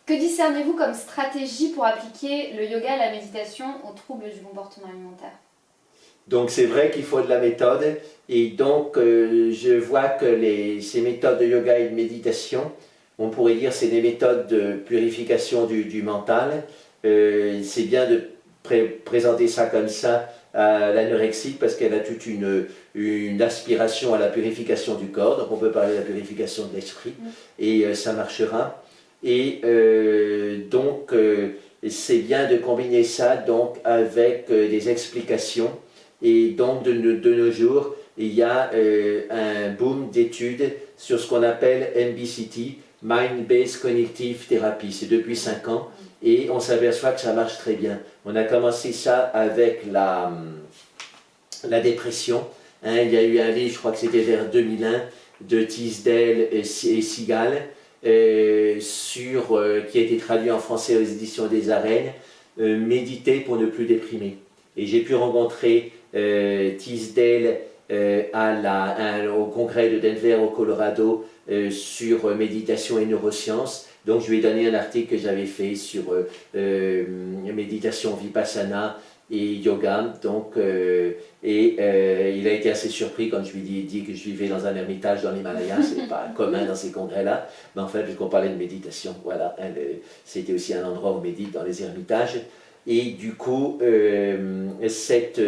Que discernez-vous comme stratégie pour appliquer le yoga et la méditation aux troubles du comportement alimentaire? Donc c'est vrai qu'il faut de la méthode et donc je vois que ces méthodes de yoga et de méditation, on pourrait dire c'est des méthodes de purification du mental. C'est bien de présenter ça comme ça à l'anorexique parce qu'elle a toute une aspiration à la purification du corps, donc on peut parler de la purification de l'esprit et ça marchera. Et donc c'est bien de combiner ça donc avec des explications. Et donc de nos jours, il y a un boom d'études sur ce qu'on appelle MBCT, Mind-Based Cognitive Therapy. C'est depuis 5 ans et on s'aperçoit que ça marche très bien. On a commencé ça avec la dépression. Il y a eu un livre, je crois que c'était vers 2001, de Teasdale et Seagal, qui a été traduit en français aux éditions des Arènes, Méditer pour ne plus déprimer. Et j'ai pu rencontrer Teasdale au congrès de Denver au Colorado sur méditation et neurosciences. Donc je lui ai donné un article que j'avais fait sur méditation vipassana et yoga. Donc, il a été assez surpris quand je lui ai dit que je vivais dans un ermitage dans l'Himalaya. C'est pas commun dans ces congrès-là, mais enfin puisqu'on parlait de méditation, voilà, c'était aussi un endroit où on médite dans les ermitages. Et du coup, cette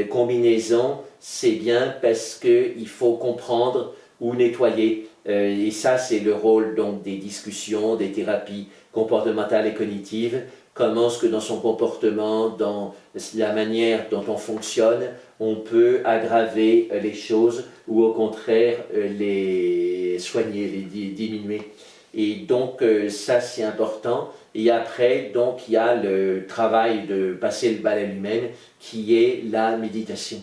combinaison, c'est bien parce qu'il faut comprendre où nettoyer. Et ça, c'est le rôle donc, des discussions, des thérapies comportementales et cognitives. Comment est-ce que dans son comportement, dans la manière dont on fonctionne, on peut aggraver les choses ou au contraire les soigner, les diminuer. Et donc ça c'est important. Et après, donc, il y a le travail de passer le balai lui-même, qui est la méditation.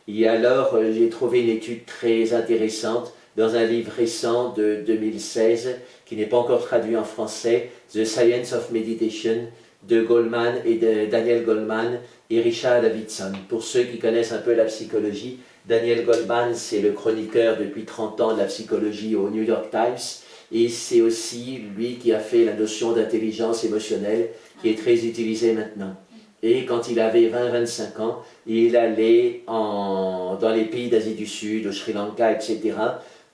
Et alors, j'ai trouvé une étude très intéressante dans un livre récent de 2016, qui n'est pas encore traduit en français, The Science of Meditation, de Goleman et de Daniel Goleman et Richard Davidson. Pour ceux qui connaissent un peu la psychologie, Daniel Goleman, c'est le chroniqueur depuis 30 ans de la psychologie au New York Times. Et c'est aussi lui qui a fait la notion d'intelligence émotionnelle qui est très utilisée maintenant. Et quand il avait 20-25 ans, il allait dans les pays d'Asie du Sud, au Sri Lanka, etc.,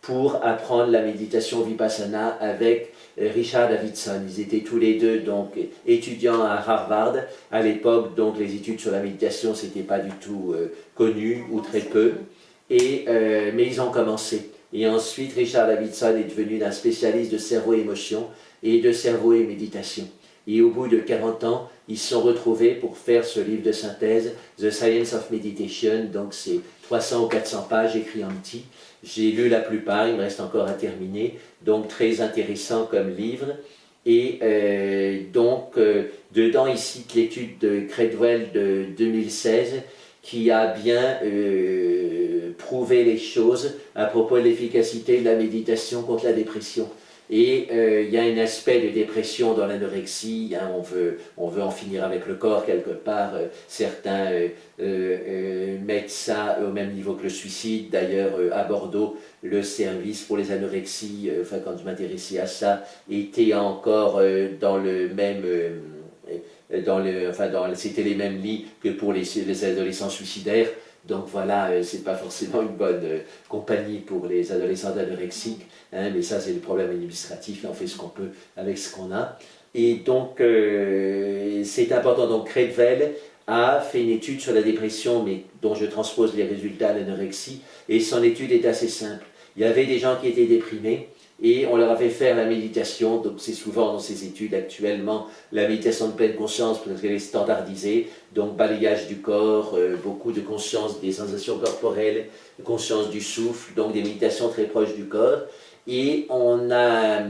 pour apprendre la méditation vipassana avec Richard Davidson. Ils étaient tous les deux donc étudiants à Harvard. À l'époque, donc les études sur la méditation, c'était pas du tout connu ou très peu. Mais ils ont commencé. Et ensuite, Richard Davidson est devenu un spécialiste de cerveau et émotion et de cerveau et méditation. Et au bout de 40 ans, ils se sont retrouvés pour faire ce livre de synthèse, The Science of Meditation. Donc c'est 300 ou 400 pages écrits en petit. J'ai lu la plupart, il me reste encore à terminer. Donc très intéressant comme livre. Et dedans, il cite l'étude de Cradwell de 2016 qui a bien prouvé les choses à propos de l'efficacité de la méditation contre la dépression. Et il y a un aspect de dépression dans l'anorexie, hein, on veut en finir avec le corps quelque part. Certains mettent ça au même niveau que le suicide. D'ailleurs, à Bordeaux, le service pour les anorexies, quand je m'intéressais à ça, était encore dans le même... c'était les mêmes lits que pour les adolescents suicidaires. Donc voilà, c'est pas forcément une bonne compagnie pour les adolescents anorexiques, hein, mais ça c'est le problème administratif, on fait ce qu'on peut avec ce qu'on a. Et donc c'est important, donc Cradwell a fait une étude sur la dépression, mais dont je transpose les résultats à l'anorexie, et son étude est assez simple. Il y avait des gens qui étaient déprimés, et on leur a fait faire la méditation, donc c'est souvent dans ces études actuellement la méditation de pleine conscience parce qu'elle est standardisée, donc balayage du corps, beaucoup de conscience des sensations corporelles, conscience du souffle, donc des méditations très proches du corps. Et on a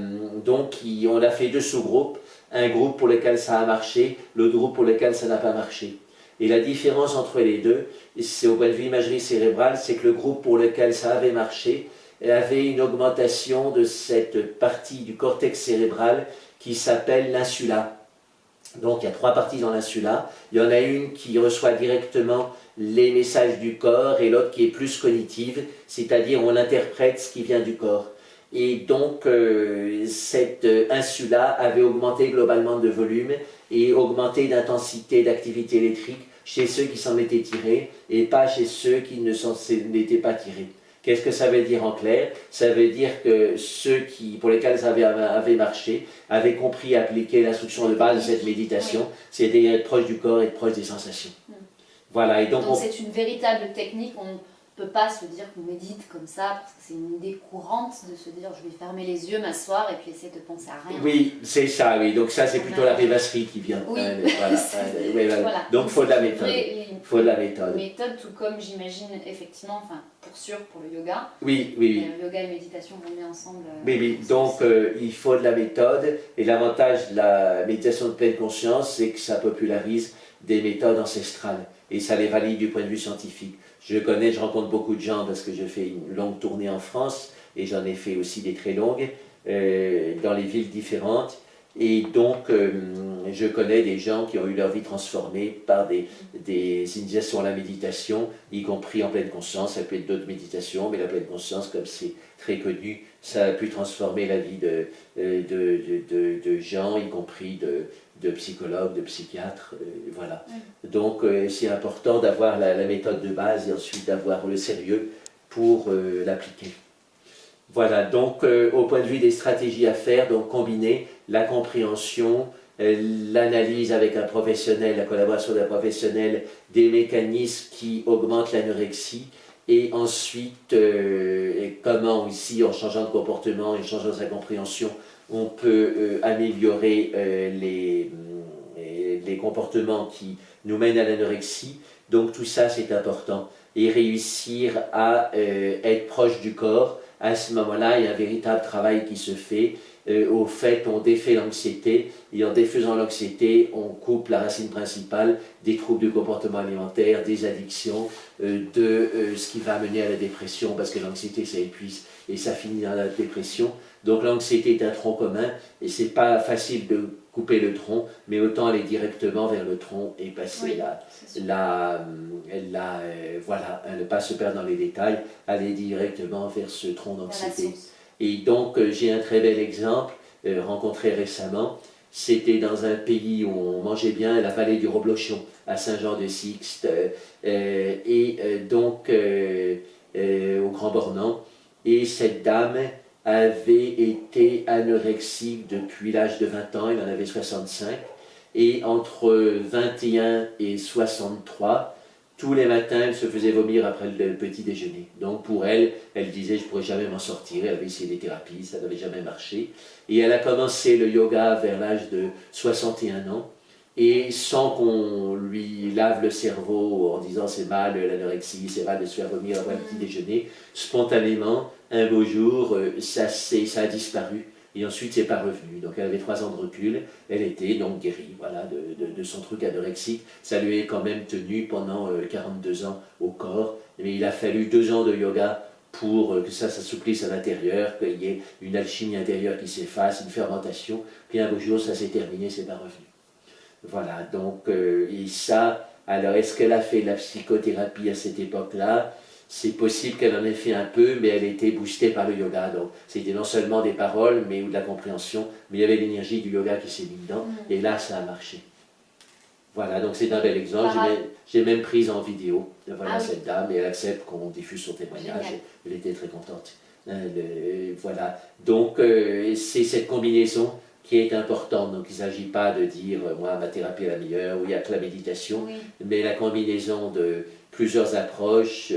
fait 2 sous-groupes, un groupe pour lequel ça a marché, l'autre groupe pour lequel ça n'a pas marché. Et la différence entre les deux, c'est au point de vue imagerie cérébrale, c'est que le groupe pour lequel ça avait marché, avait une augmentation de cette partie du cortex cérébral qui s'appelle l'insula. Donc il y a 3 parties dans l'insula. Il y en a une qui reçoit directement les messages du corps et l'autre qui est plus cognitive, c'est-à-dire on interprète ce qui vient du corps. Et donc, cette insula avait augmenté globalement de volume et augmenté d'intensité d'activité électrique chez ceux qui s'en étaient tirés et pas chez ceux qui ne s'en étaient pas tirés. Qu'est-ce que ça veut dire en clair? Ça veut dire que ceux pour lesquels ça avait marché avaient compris et appliqué l'instruction de base de cette méditation, c'est-à-dire être proche du corps et être proche des sensations. Voilà, et donc c'est une véritable technique. On ne peut pas se dire qu'on médite comme ça, parce que c'est une idée courante de se dire je vais fermer les yeux, m'asseoir et puis essayer de penser à rien. Oui, c'est ça, oui. Donc ça, c'est plutôt la rêvasserie qui vient. Oui, voilà. Donc il faut de la méthode. Il faut de la méthode. Méthode, tout comme j'imagine, effectivement, enfin, pour sûr, pour le yoga. Oui. Yoga et méditation vont bien ensemble. Oui. Donc il faut de la méthode. Et l'avantage de la méditation de pleine conscience, c'est que ça popularise des méthodes ancestrales. Et ça les valide du point de vue scientifique. Je rencontre beaucoup de gens parce que je fais une longue tournée en France et j'en ai fait aussi des très longues dans les villes différentes. Et donc, je connais des gens qui ont eu leur vie transformée par des initiations à la méditation, y compris en pleine conscience. Ça peut être d'autres méditations, mais la pleine conscience, comme c'est très connu, ça a pu transformer la vie de gens, y compris de psychologues, de psychiatres, voilà. Donc c'est important d'avoir la méthode de base et ensuite d'avoir le sérieux pour l'appliquer. Voilà, donc au point de vue des stratégies à faire, donc combiner la compréhension, l'analyse avec un professionnel, la collaboration d'un professionnel, des mécanismes qui augmentent l'anorexie, et ensuite comment ici, en changeant de comportement et en changeant sa compréhension, on peut améliorer les comportements qui nous mènent à l'anorexie. Donc tout ça, c'est important. Et réussir à être proche du corps, à ce moment-là, il y a un véritable travail qui se fait. Au fait, on défait l'anxiété, et en défaisant l'anxiété, on coupe la racine principale des troubles du comportement alimentaire, des addictions, de ce qui va mener à la dépression, parce que l'anxiété, ça épuise et ça finit dans la dépression. Donc l'anxiété est un tronc commun, et c'est pas facile de couper le tronc, mais autant aller directement vers le tronc et passer voilà, ne pas se perdre dans les détails, aller directement vers ce tronc d'anxiété. Et donc j'ai un très bel exemple rencontré récemment. C'était dans un pays où on mangeait bien, la vallée du Roblochon, à Saint-Jean-de-Sixte, donc au Grand Bornand. Et cette dame avait été anorexique depuis l'âge de 20 ans, elle en avait 65, et entre 21 et 63, tous les matins, elle se faisait vomir après le petit déjeuner. Donc pour elle, elle disait « je ne pourrais jamais m'en sortir », elle avait essayé des thérapies, ça n'avait jamais marché. Et elle a commencé le yoga vers l'âge de 61 ans, et sans qu'on lui lave le cerveau en disant « c'est mal l'anorexie, c'est mal de se faire vomir après le petit déjeuner », spontanément, un beau jour, ça a disparu. Et ensuite, c'est pas revenu. Donc, elle avait 3 ans de recul. Elle était donc guérie, voilà, de son truc anorexique. Ça lui est quand même tenu pendant 42 ans au corps. Mais il a fallu 2 ans de yoga pour que ça s'assouplisse à l'intérieur, qu'il y ait une alchimie intérieure qui s'efface, une fermentation. Puis un beau jour, ça s'est terminé, c'est pas revenu. Voilà, donc, et ça, alors, est-ce qu'elle a fait de la psychothérapie à cette époque-là? C'est possible qu'elle en ait fait un peu, mais elle était boostée par le yoga. Donc, c'était non seulement des paroles, mais ou de la compréhension, mais il y avait l'énergie du yoga qui s'est mise dedans, et là, ça a marché. Voilà, donc c'est un bel exemple. J'ai même prise en vidéo, voilà, cette dame, et elle accepte qu'on diffuse son témoignage. Elle était très contente. Voilà, donc c'est cette combinaison qui est importante. Donc, il ne s'agit pas de dire, moi, ma thérapie est la meilleure, ou il n'y a que la méditation, mais la combinaison de plusieurs approches,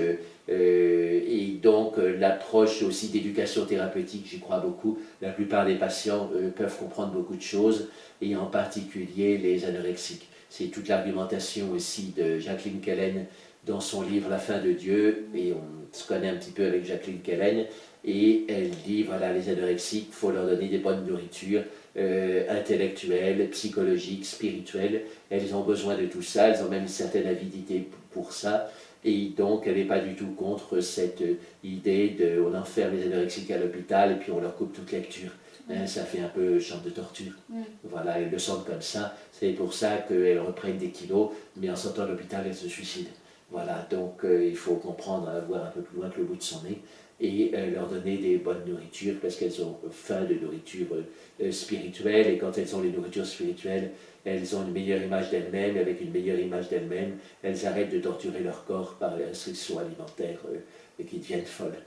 et donc l'approche aussi d'éducation thérapeutique, j'y crois beaucoup. La plupart des patients peuvent comprendre beaucoup de choses, et en particulier les anorexiques. C'est toute l'argumentation aussi de Jacqueline Kellen dans son livre La fin de Dieu, et on se connaît un petit peu avec Jacqueline Kellen, et elle dit, voilà, les anorexiques, il faut leur donner des bonnes nourritures, intellectuelles, psychologiques, spirituelles. Elles ont besoin de tout ça, elles ont même une certaine avidité pour ça. Et donc, elle n'est pas du tout contre cette idée de on enferme les anorexiques à l'hôpital et puis on leur coupe toute lecture. Ça fait un peu champ de torture. Voilà, elles le sentent comme ça. C'est pour ça qu'elles reprennent des kilos, mais en sortant de l'hôpital, elles se suicident. Voilà, donc il faut comprendre, voir un peu plus loin que le bout de son nez. et leur donner des bonnes nourritures parce qu'elles ont faim de nourriture spirituelle, et quand elles ont les nourritures spirituelles, elles ont une meilleure image d'elles-mêmes, et avec une meilleure image d'elles-mêmes, elles arrêtent de torturer leur corps par les restrictions alimentaires qui deviennent folles.